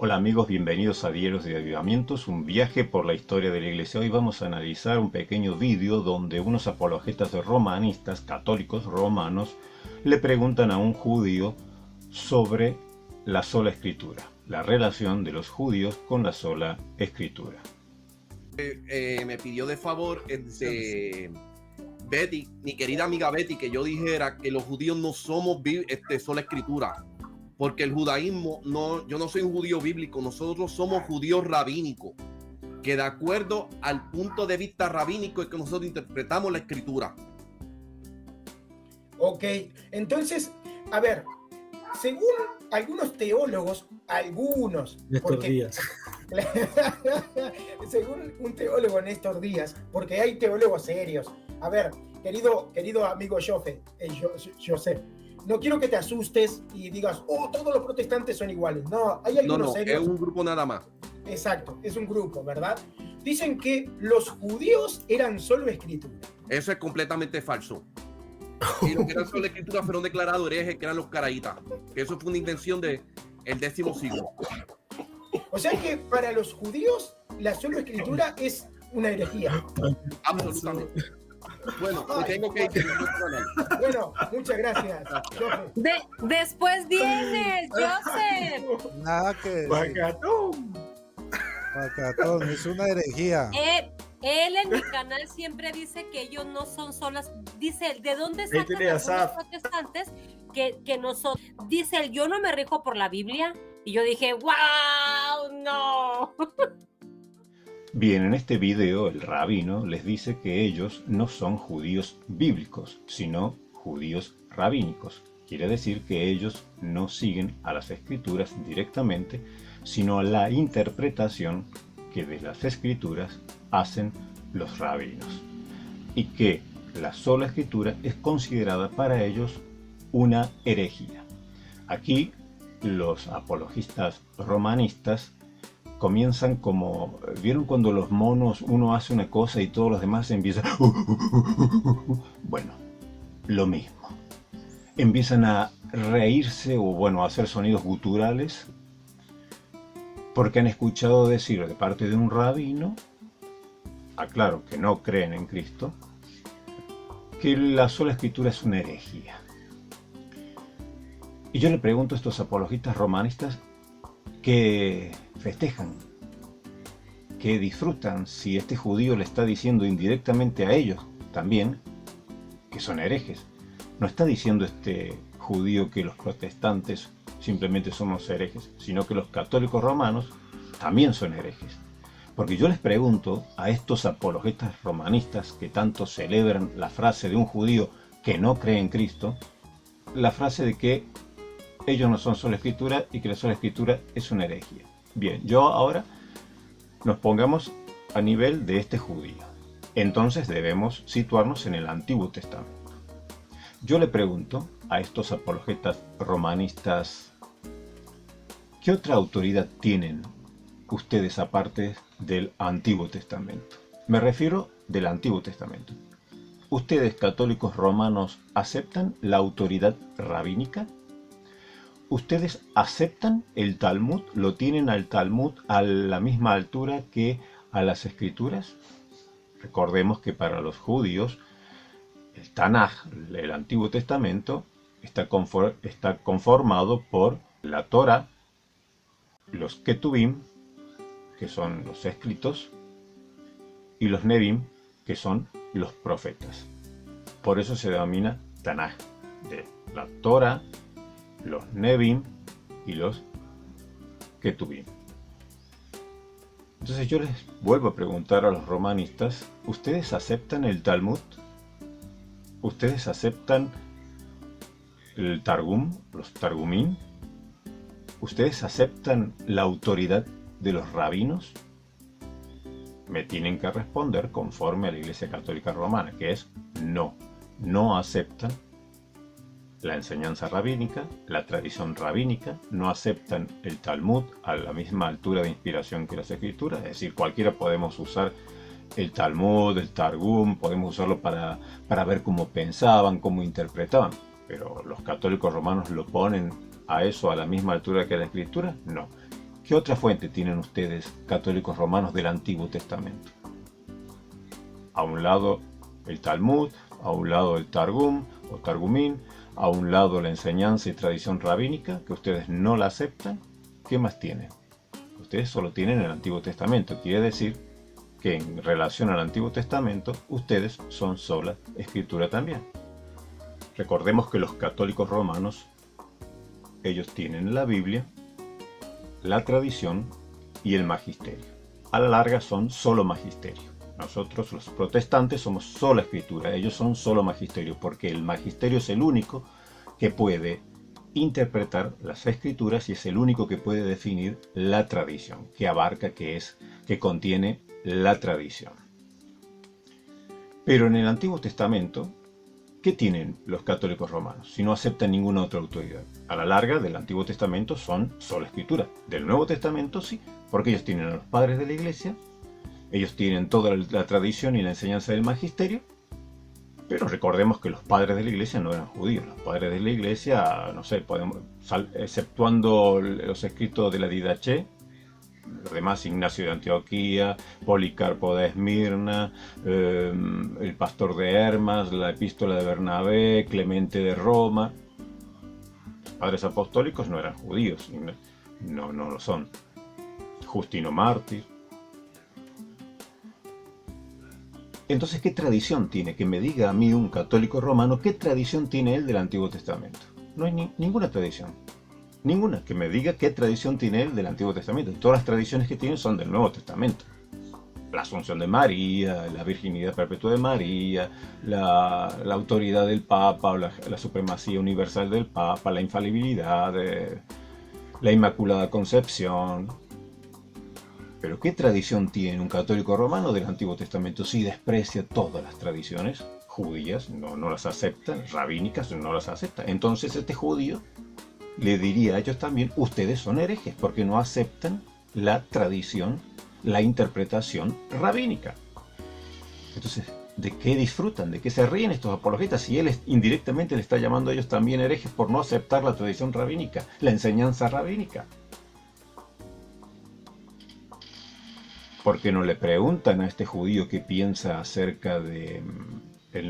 Hola amigos, bienvenidos a Diarios de Avivamientos, un viaje por la historia de la Iglesia. Hoy vamos a analizar un pequeño vídeo donde unos apologetas romanistas, católicos romanos, le preguntan a un judío sobre la sola escritura, la relación de los judíos con la sola escritura. Me pidió de favor Betty, mi querida amiga Betty, que yo dijera que los judíos no somos sola escritura, porque el judaísmo, yo no soy un judío bíblico, nosotros somos judíos rabínicos, que de acuerdo al punto de vista rabínico es que nosotros interpretamos la escritura. Ok, entonces, a ver, según algunos teólogos, Estos días. según un teólogo en estos días, porque hay teólogos serios. A ver, querido amigo José, no quiero que te asustes y digas, oh, todos los protestantes son iguales. No, hay algunos serios. Es un grupo nada más. Exacto, es un grupo, ¿verdad? Dicen que los judíos eran solo escritura. Eso es completamente falso. Y los que eran solo escritura fueron declarados herejes, que eran los caraítas. Que eso fue una invención del X siglo. O sea que para los judíos la solo escritura es una herejía. Absolutamente. Bueno, me tengo que ir. Bueno, muchas gracias. Después vienes, Joseph. Nada que decir. Pacatón. Pacatón, es una herejía. Él en mi canal siempre dice que ellos no son solas. Dice, ¿de dónde sacan los protestantes que nosotros? Dice él, yo no me rijo por la Biblia. Y yo dije, wow, no. Bien, en este video el rabino les dice que ellos no son judíos bíblicos, sino judíos rabínicos. Quiere decir que ellos no siguen a las escrituras directamente, sino a la interpretación que de las escrituras hacen los rabinos. Y que la sola escritura es considerada para ellos una herejía. Aquí los apologistas romanistas comienzan como, ¿vieron cuando los monos uno hace una cosa y todos los demás empiezan? Bueno, lo mismo. Empiezan a reírse o bueno, a hacer sonidos guturales porque han escuchado decir de parte de un rabino, aclaro que no creen en Cristo, que la sola escritura es una herejía. Y yo le pregunto a estos apologistas romanistas que festejan, que disfrutan si este judío le está diciendo indirectamente a ellos también que son herejes. No está diciendo este judío que los protestantes simplemente somos herejes, sino que los católicos romanos también son herejes. Porque yo les pregunto a estos apologistas romanistas que tanto celebran la frase de un judío que no cree en Cristo, la frase de que ellos no son sola escritura y que la sola escritura es una herejía. Bien, yo ahora nos pongamos a nivel de este judío. Entonces debemos situarnos en el Antiguo Testamento. Yo le pregunto a estos apologetas romanistas, ¿qué otra autoridad tienen ustedes aparte del Antiguo Testamento? Me refiero del Antiguo Testamento. ¿Ustedes, católicos romanos, aceptan la autoridad rabínica? ¿Ustedes aceptan el Talmud? ¿Lo tienen al Talmud a la misma altura que a las Escrituras? Recordemos que para los judíos, el Tanaj, el Antiguo Testamento, está conformado por la Torah, los Ketubim, que son los escritos, y los Nebim, que son los profetas. Por eso se denomina Tanaj, de la Torah, los Nebim y los Ketubim. Entonces yo les vuelvo a preguntar a los romanistas, ¿ustedes aceptan el Talmud? ¿Ustedes aceptan el Targum, los Targumín? ¿Ustedes aceptan la autoridad de los rabinos? Me tienen que responder conforme a la Iglesia Católica Romana, que es no. No aceptan la enseñanza rabínica, la tradición rabínica, no aceptan el Talmud a la misma altura de inspiración que las Escrituras, es decir, cualquiera podemos usar el Talmud, el Targum, podemos usarlo para ver cómo pensaban, cómo interpretaban, pero los católicos romanos lo ponen a eso a la misma altura que la Escritura, no. ¿Qué otra fuente tienen ustedes, católicos romanos, del Antiguo Testamento? A un lado el Talmud, a un lado el Targum o Targumín, a un lado la enseñanza y tradición rabínica, que ustedes no la aceptan. ¿Qué más tienen? Ustedes solo tienen el Antiguo Testamento. Quiere decir que en relación al Antiguo Testamento, ustedes son sola escritura también. Recordemos que los católicos romanos, ellos tienen la Biblia, la tradición y el magisterio. A la larga son solo magisterio. Nosotros, los protestantes, somos sola escritura. Ellos son solo magisterio, porque el magisterio es el único que puede interpretar las escrituras y es el único que puede definir la tradición, que abarca, que contiene la tradición. Pero en el Antiguo Testamento, ¿qué tienen los católicos romanos si no aceptan ninguna otra autoridad? A la larga, del Antiguo Testamento son sola escritura. Del Nuevo Testamento sí, porque ellos tienen a los padres de la Iglesia, ellos tienen toda la tradición y la enseñanza del magisterio, pero recordemos que los padres de la Iglesia no eran judíos. Los padres de la Iglesia, no sé, exceptuando los escritos de la Didaché, los demás, Ignacio de Antioquía, Policarpo de Esmirna, el pastor de Hermas, la epístola de Bernabé, Clemente de Roma. Los padres apostólicos no eran judíos, no lo son. Justino Mártir. Entonces, ¿qué tradición tiene? Que me diga a mí un católico romano, ¿qué tradición tiene él del Antiguo Testamento? No hay ninguna tradición. Ninguna. Que me diga qué tradición tiene él del Antiguo Testamento. Todas las tradiciones que tiene son del Nuevo Testamento. La Asunción de María, la virginidad perpetua de María, la autoridad del Papa, la supremacía universal del Papa, la infalibilidad, la Inmaculada Concepción. Pero ¿qué tradición tiene un católico romano del Antiguo Testamento si desprecia todas las tradiciones judías? No las acepta, rabínicas no las acepta. Entonces este judío le diría a ellos también, ustedes son herejes porque no aceptan la tradición, la interpretación rabínica. Entonces, ¿de qué disfrutan? ¿De qué se ríen estos apologetas? Si él indirectamente le está llamando a ellos también herejes por no aceptar la tradición rabínica, la enseñanza rabínica. ¿Por qué no le preguntan a este judío qué piensa acerca del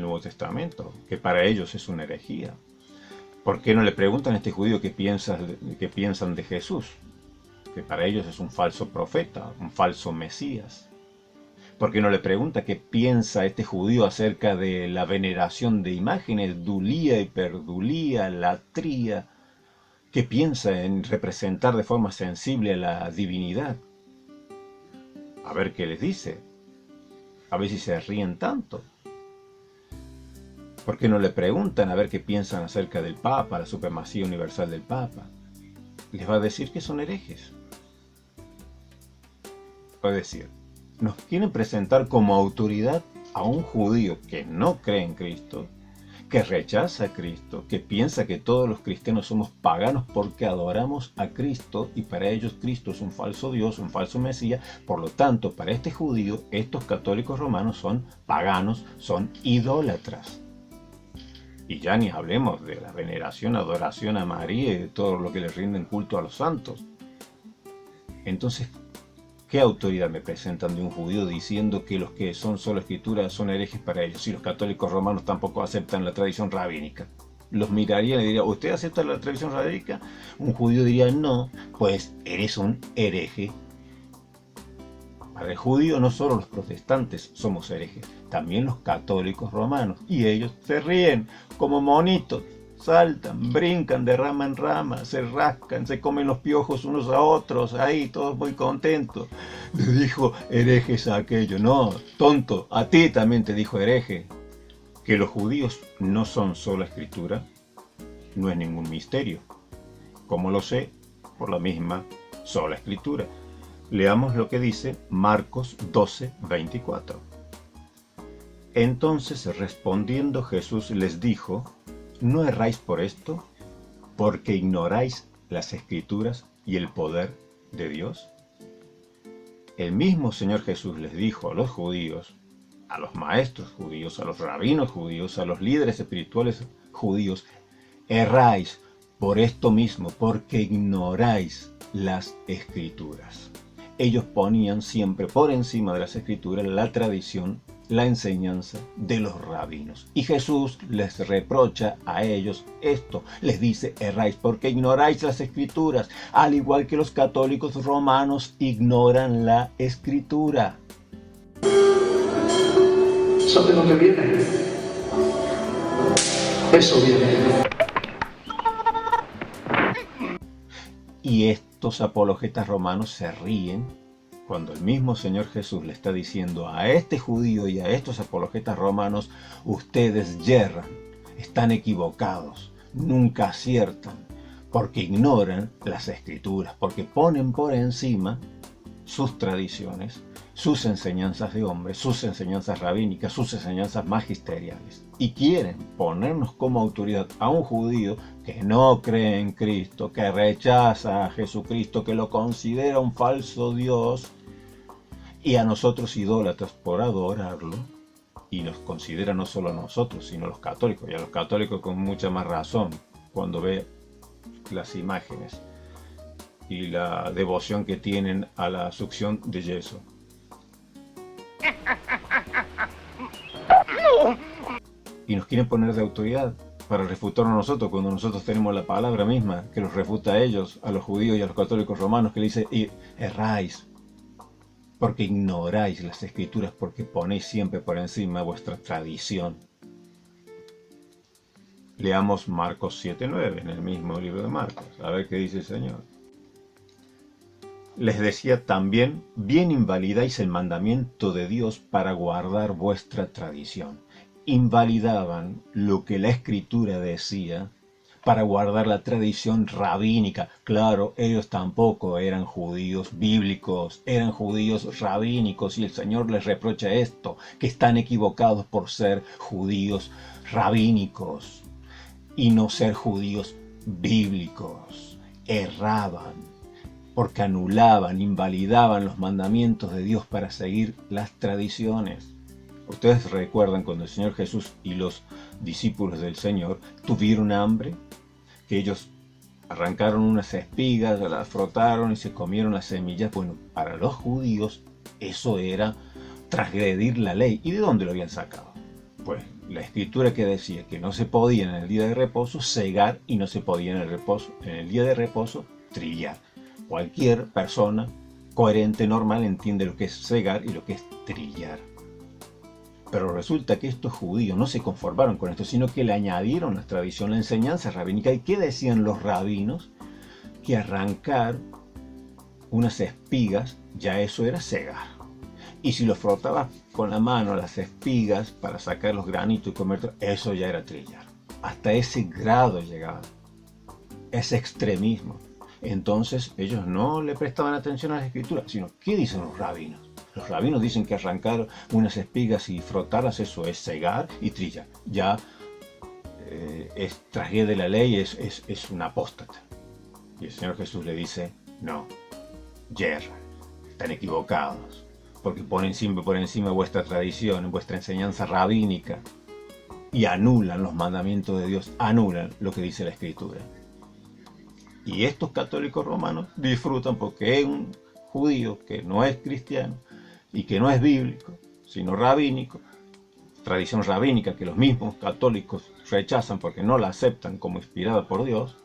Nuevo Testamento? Que para ellos es una herejía. ¿Por qué no le preguntan a este judío qué piensan de Jesús? Que para ellos es un falso profeta, un falso Mesías. ¿Por qué no le pregunta qué piensa este judío acerca de la veneración de imágenes, dulía, hiperdulía, latría? ¿Qué piensa en representar de forma sensible a la divinidad? A ver qué les dice. A ver si se ríen tanto. ¿Por qué no le preguntan a ver qué piensan acerca del Papa, la supremacía universal del Papa? Les va a decir que son herejes. Es decir, nos quieren presentar como autoridad a un judío que no cree en Cristo, que rechaza a Cristo, que piensa que todos los cristianos somos paganos porque adoramos a Cristo y para ellos Cristo es un falso Dios, un falso Mesías. Por lo tanto, para este judío, estos católicos romanos son paganos, son idólatras. Y ya ni hablemos de la veneración, adoración a María y de todo lo que le rinden culto a los santos. Entonces, ¿qué autoridad me presentan de un judío diciendo que los que son solo escritura son herejes para ellos? Si los católicos romanos tampoco aceptan la tradición rabínica. Los miraría y le diría, ¿usted acepta la tradición rabínica? Un judío diría, no, pues eres un hereje. Para el judío no solo los protestantes somos herejes, también los católicos romanos. Y ellos se ríen como monitos. Saltan, brincan de rama en rama, se rascan, se comen los piojos unos a otros, ahí todos muy contentos. Le dijo herejes a aquello. No, tonto, a ti también te dijo hereje. Que los judíos no son sola escritura no es ningún misterio. ¿Cómo lo sé? Por la misma sola escritura. Leamos lo que dice Marcos 12:24. Entonces respondiendo Jesús les dijo, ¿no erráis por esto? ¿Porque ignoráis las Escrituras y el poder de Dios? El mismo Señor Jesús les dijo a los judíos, a los maestros judíos, a los rabinos judíos, a los líderes espirituales judíos, erráis por esto mismo, porque ignoráis las escrituras. Ellos ponían siempre por encima de las escrituras la tradición, la enseñanza de los rabinos. Y Jesús les reprocha a ellos esto. Les dice: erráis porque ignoráis las escrituras, al igual que los católicos romanos ignoran la escritura. ¿Sabe lo que viene? Eso viene. Y estos apologetas romanos se ríen cuando el mismo Señor Jesús le está diciendo a este judío y a estos apologetas romanos: ustedes yerran, están equivocados, nunca aciertan, porque ignoran las escrituras, porque ponen por encima sus tradiciones, sus enseñanzas de hombres, sus enseñanzas rabínicas, sus enseñanzas magisteriales, y quieren ponernos como autoridad a un judío que no cree en Cristo, que rechaza a Jesucristo, que lo considera un falso Dios, y a nosotros idólatras por adorarlo, y nos considera no solo a nosotros, sino a los católicos, y a los católicos con mucha más razón, cuando ve las imágenes y la devoción que tienen a la succión de yeso. Y nos quieren poner de autoridad para refutarnos a nosotros, cuando nosotros tenemos la palabra misma que los refuta a ellos, a los judíos y a los católicos romanos, que le dice: erráis porque ignoráis las escrituras, porque ponéis siempre por encima vuestra tradición. Leamos Marcos 7:9 en el mismo libro de Marcos, a ver qué dice el Señor. Les decía también: bien invalidáis el mandamiento de Dios para guardar vuestra tradición. Invalidaban lo que la Escritura decía para guardar la tradición rabínica. Claro, ellos tampoco eran judíos bíblicos, eran judíos rabínicos, y el Señor les reprocha esto, que están equivocados por ser judíos rabínicos y no ser judíos bíblicos. Erraban porque anulaban, invalidaban los mandamientos de Dios para seguir las tradiciones. Ustedes recuerdan cuando el Señor Jesús y los discípulos del Señor tuvieron hambre, que ellos arrancaron unas espigas, las frotaron y se comieron las semillas. Bueno, para los judíos eso era transgredir la ley. ¿Y de dónde lo habían sacado? Pues la escritura que decía que no se podía en el día de reposo segar, y no se podía en el día de reposo trillar. Cualquier persona coherente, normal, entiende lo que es segar y lo que es trillar. Pero resulta que estos judíos no se conformaron con esto, sino que le añadieron la tradición, la enseñanza rabínica. ¿Y qué decían los rabinos? Que arrancar unas espigas, ya eso era segar. Y si lo frotabas con la mano las espigas para sacar los granitos y comer, eso ya era trillar. Hasta ese grado llegaba, ese extremismo. Entonces ellos no le prestaban atención a las escrituras, sino ¿qué dicen los rabinos? Los rabinos dicen que arrancar unas espigas y frotarlas, eso es segar y trillar. Ya es transgrede la ley, es un apóstata. Y el Señor Jesús le dice: no, yerran, están equivocados, porque ponen siempre por encima vuestra tradición, vuestra enseñanza rabínica, y anulan los mandamientos de Dios, anulan lo que dice la Escritura. Y estos católicos romanos disfrutan porque es un judío que no es cristiano y que no es bíblico, sino rabínico, tradición rabínica que los mismos católicos rechazan porque no la aceptan como inspirada por Dios.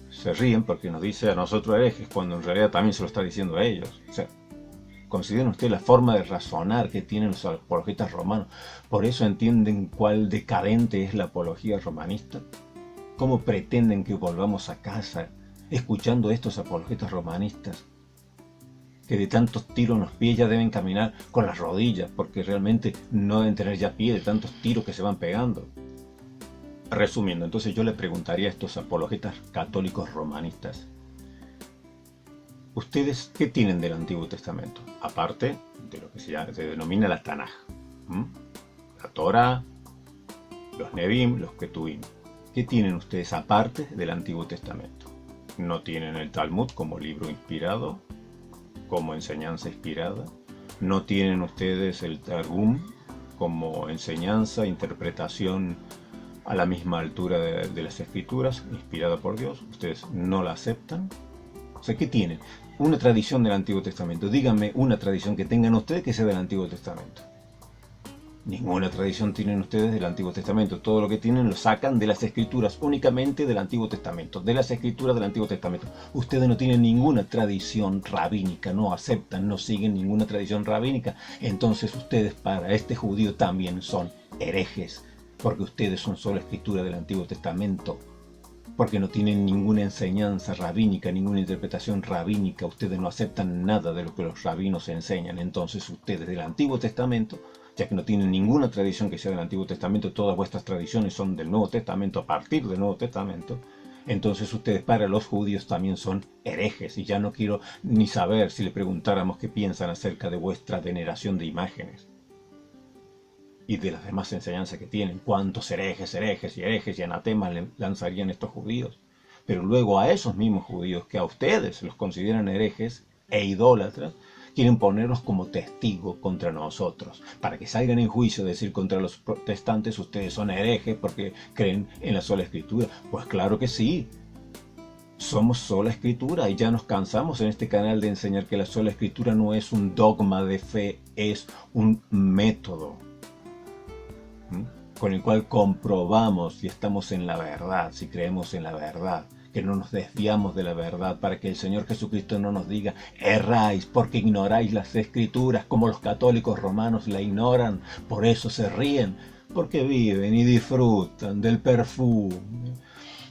Se ríen porque nos dice a nosotros herejes, cuando en realidad también se lo está diciendo a ellos. O sea, consideren ustedes la forma de razonar que tienen los apologetas romanos. Por eso entienden cuál decadente es la apología romanista. ¿Cómo pretenden que volvamos a casa escuchando a estos apologetas romanistas, que de tantos tiros en los pies ya deben caminar con las rodillas, porque realmente no deben tener ya pie de tantos tiros que se van pegando? Resumiendo, entonces yo le preguntaría a estos apologetas católicos romanistas: ¿ustedes qué tienen del Antiguo Testamento? Aparte de lo que se denomina la Tanaj, la Torah, los Nebim, los Ketuvim. ¿Qué tienen ustedes aparte del Antiguo Testamento? No tienen el Talmud como libro inspirado, como enseñanza inspirada. No tienen ustedes el Targum como enseñanza, interpretación a la misma altura de las Escrituras, inspirada por Dios. Ustedes no la aceptan. O sea, ¿qué tienen? Una tradición del Antiguo Testamento. Díganme una tradición que tengan ustedes que sea del Antiguo Testamento. Ninguna tradición tienen ustedes del Antiguo Testamento. Todo lo que tienen lo sacan de las Escrituras, únicamente del Antiguo Testamento. De las Escrituras del Antiguo Testamento. Ustedes no tienen ninguna tradición rabínica, no aceptan, no siguen ninguna tradición rabínica. Entonces ustedes para este judío también son herejes, porque ustedes son solo Escritura del Antiguo Testamento. Porque no tienen ninguna enseñanza rabínica, ninguna interpretación rabínica. Ustedes no aceptan nada de lo que los rabinos enseñan. Entonces ustedes del Antiguo Testamento, ya que no tienen ninguna tradición que sea del Antiguo Testamento, todas vuestras tradiciones son del Nuevo Testamento, a partir del Nuevo Testamento, entonces ustedes para los judíos también son herejes. Y ya no quiero ni saber si le preguntáramos qué piensan acerca de vuestra veneración de imágenes y de las demás enseñanzas que tienen. Cuántos herejes y anatemas le lanzarían estos judíos. Pero luego a esos mismos judíos que a ustedes los consideran herejes e idólatras, quieren ponerlos como testigos contra nosotros, para que salgan en juicio, decir contra los protestantes, ustedes son herejes porque creen en la sola Escritura. Pues claro que sí, somos sola Escritura, y ya nos cansamos en este canal de enseñar que la sola Escritura no es un dogma de fe, es un método con el cual comprobamos si estamos en la verdad, si creemos en la verdad, que no nos desviamos de la verdad, para que el Señor Jesucristo no nos diga erráis porque ignoráis las Escrituras, como los católicos romanos la ignoran, por eso se ríen, porque viven y disfrutan del perfume,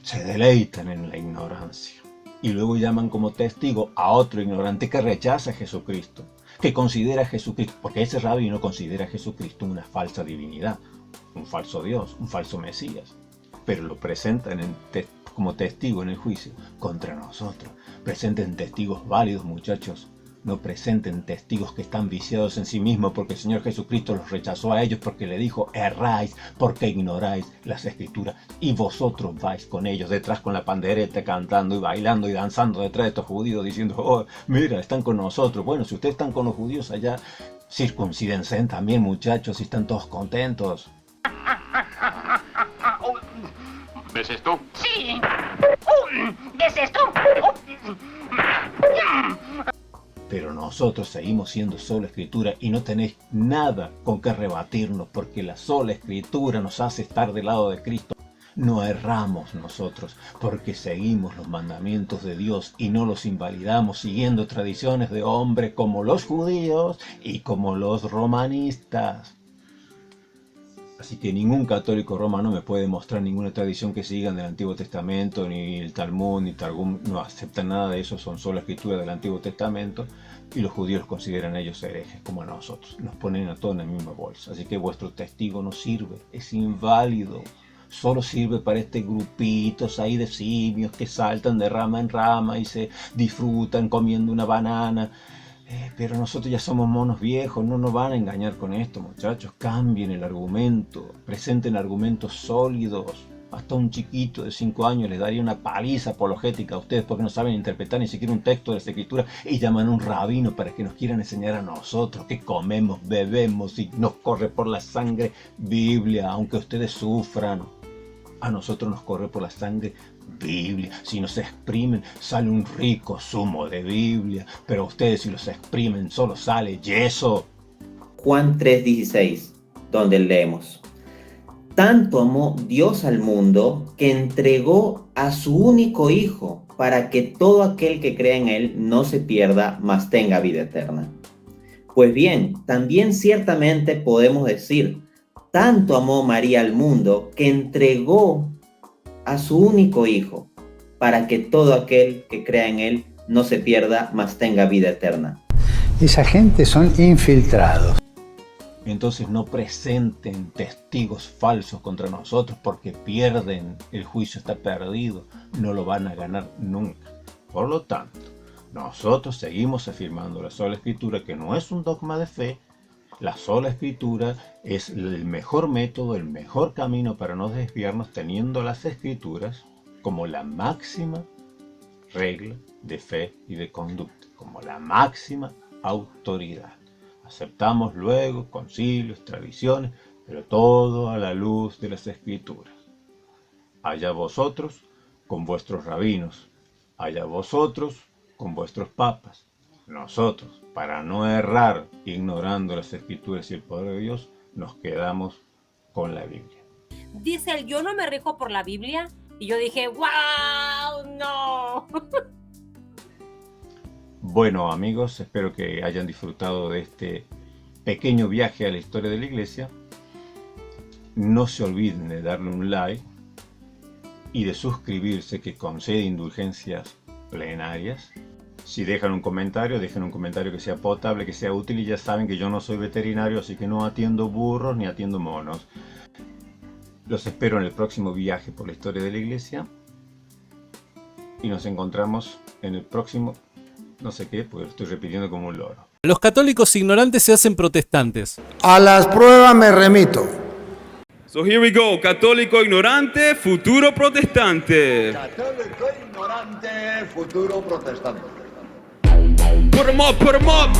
se deleitan en la ignorancia, y luego llaman como testigo a otro ignorante que rechaza a Jesucristo, que considera a Jesucristo, porque ese rabino considera a Jesucristo una falsa divinidad, un falso Dios, un falso Mesías, pero lo presentan como testigo en el juicio contra nosotros. Presenten testigos válidos, muchachos. No presenten testigos que están viciados en sí mismos, porque el Señor Jesucristo los rechazó a ellos porque le dijo, erráis porque ignoráis las Escrituras, y vosotros vais con ellos detrás con la pandereta, cantando y bailando y danzando detrás de estos judíos, diciendo, oh, mira, están con nosotros. Bueno, si ustedes están con los judíos allá, circuncídense también, muchachos, y están todos contentos. ¿Ves esto? Sí. ¿Ves esto? Pero nosotros seguimos siendo sola Escritura y no tenéis nada con que rebatirnos, porque la sola Escritura nos hace estar del lado de Cristo. No erramos nosotros, porque seguimos los mandamientos de Dios y no los invalidamos siguiendo tradiciones de hombres como los judíos y como los romanistas. Así que ningún católico romano me puede mostrar ninguna tradición que sigan del Antiguo Testamento, ni el Talmud, ni Targum, no aceptan nada de eso, son solo escrituras del Antiguo Testamento, y los judíos consideran a ellos herejes como a nosotros, nos ponen a todos en la misma bolsa. Así que vuestro testigo no sirve, es inválido, solo sirve para este grupitos ahí de simios que saltan de rama en rama y se disfrutan comiendo una banana. Pero nosotros ya somos monos viejos, no nos van a engañar con esto, muchachos. Cambien el argumento, presenten argumentos sólidos. Hasta un chiquito de 5 años les daría una paliza apologética a ustedes porque no saben interpretar ni siquiera un texto de las Escrituras, y llaman a un rabino para que nos quieran enseñar a nosotros que comemos, bebemos y nos corre por la sangre Biblia, aunque ustedes sufran. A nosotros nos corre por la sangre Biblia. Si nos exprimen sale un rico zumo de Biblia, pero ustedes si los exprimen solo sale yeso. Juan 3:16, donde leemos: tanto amó Dios al mundo que entregó a su único Hijo, para que todo aquel que crea en él no se pierda, mas tenga vida eterna. Pues bien, también ciertamente podemos decir, tanto amó María al mundo que entregó a su único Hijo, para que todo aquel que crea en él no se pierda, mas tenga vida eterna. Esa gente son infiltrados. Entonces no presenten testigos falsos contra nosotros, porque pierden, el juicio está perdido, no lo van a ganar nunca. Por lo tanto, nosotros seguimos afirmando la sola Escritura, que no es un dogma de fe. La sola Escritura es el mejor método, el mejor camino para no desviarnos, teniendo las Escrituras como la máxima regla de fe y de conducta, como la máxima autoridad. Aceptamos luego concilios, tradiciones, pero todo a la luz de las Escrituras. Allá vosotros con vuestros rabinos, allá vosotros con vuestros papas. Nosotros, para no errar ignorando las escrituras y el poder de Dios, nos quedamos con la Biblia. Dice él, yo no me rijo por la Biblia. Y yo dije, wow, no. Bueno, amigos, espero que hayan disfrutado de este pequeño viaje a la historia de la Iglesia. No se olviden de darle un like y de suscribirse, que concede indulgencias plenarias. Si dejan un comentario que sea potable, que sea útil, y ya saben que yo no soy veterinario, así que no atiendo burros ni atiendo monos. Los espero en el próximo viaje por la historia de la Iglesia y nos encontramos en el próximo, no sé qué, porque lo estoy repitiendo como un loro. Los católicos ignorantes se hacen protestantes. A las pruebas me remito. So here we go, católico ignorante, futuro protestante. Católico ignorante, futuro protestante. Put 'em up, put 'em up.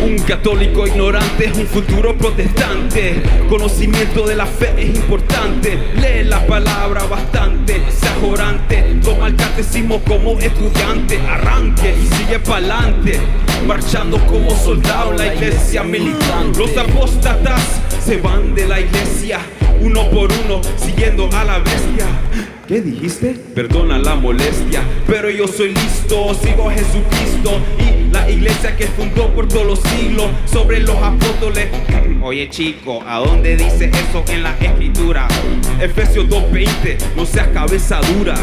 Un católico ignorante es un futuro protestante. Conocimiento de la fe es importante. Lee la palabra bastante. Sea orante, toma el catecismo como estudiante. Arranque y sigue pa'lante. Marchando como soldado en la iglesia militante. Los apóstatas se van de la iglesia uno por uno, siguiendo a la bestia. ¿Qué dijiste? Perdona la molestia, pero yo soy listo, sigo a Jesucristo y la iglesia que fundó por todos los siglos sobre los apóstoles. Oye chico, ¿a dónde dice eso en la escritura? Efesios 2:20, no seas cabeza dura.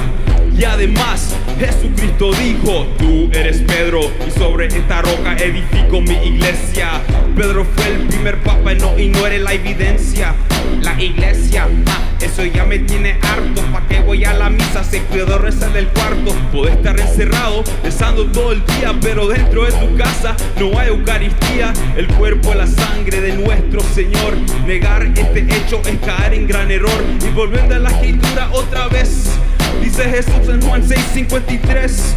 Y además, Jesucristo dijo, tú eres Pedro y sobre esta roca edifico mi iglesia. Pedro fue el primer papa y no eres la evidencia. La iglesia, eso ya me tiene harto. ¿Pa' qué voy a la misa? Se puede rezar del cuarto. Puedo estar encerrado, rezando todo el día, pero dentro de tu casa no hay Eucaristía. El cuerpo y la sangre de nuestro Señor. Negar este hecho es caer en gran error. Y volviendo a la escritura otra vez, dice Jesús en Juan 6:53,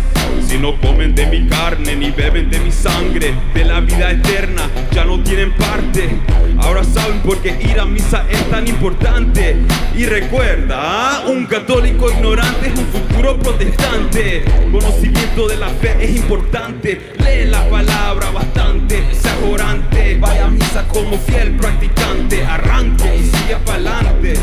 si no comen de mi carne ni beben de mi sangre, de la vida eterna ya no tienen parte. Ahora saben por qué ir a misa es tan importante. Y recuerda, un católico ignorante es un futuro protestante. Conocimiento de la fe es importante. Lee la palabra bastante. Sea orante, vaya a misa como fiel practicante. Arranque y sigue pa'lante.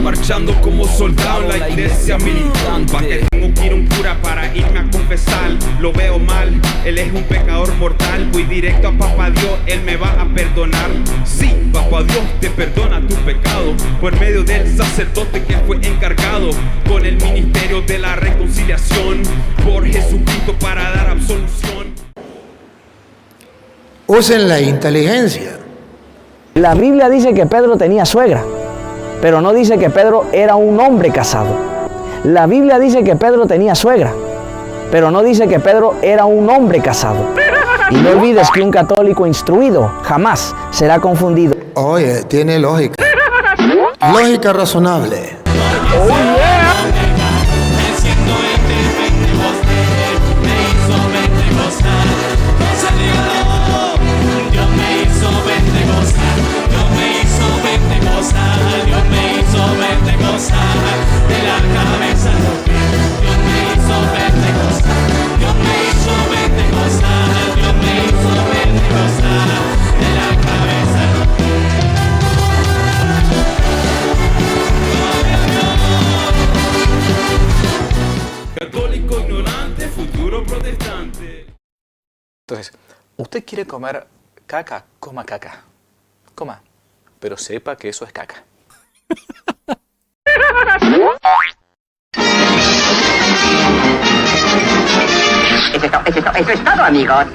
Marchando como soldado en la iglesia militante. ¿Pa' qué tengo que ir a un cura para irme a confesar? Lo veo mal, él es un pecador mortal. Voy directo a Papá Dios, él me va a perdonar. Sí, Papá Dios te perdona tu pecado por medio del sacerdote que fue encargado con el ministerio de la reconciliación por Jesucristo para dar absolución. Usen la inteligencia. La Biblia dice que Pedro tenía suegra, pero no dice que Pedro era un hombre casado. La Biblia dice que Pedro tenía suegra, pero no dice que Pedro era un hombre casado. Y no olvides que un católico instruido jamás será confundido. Oye, tiene lógica. Lógica razonable. Oh, yeah. Católico ignorante, futuro protestante. Entonces, usted quiere comer caca, coma caca. Coma, pero sepa que eso es caca. Eso es todo, amigos.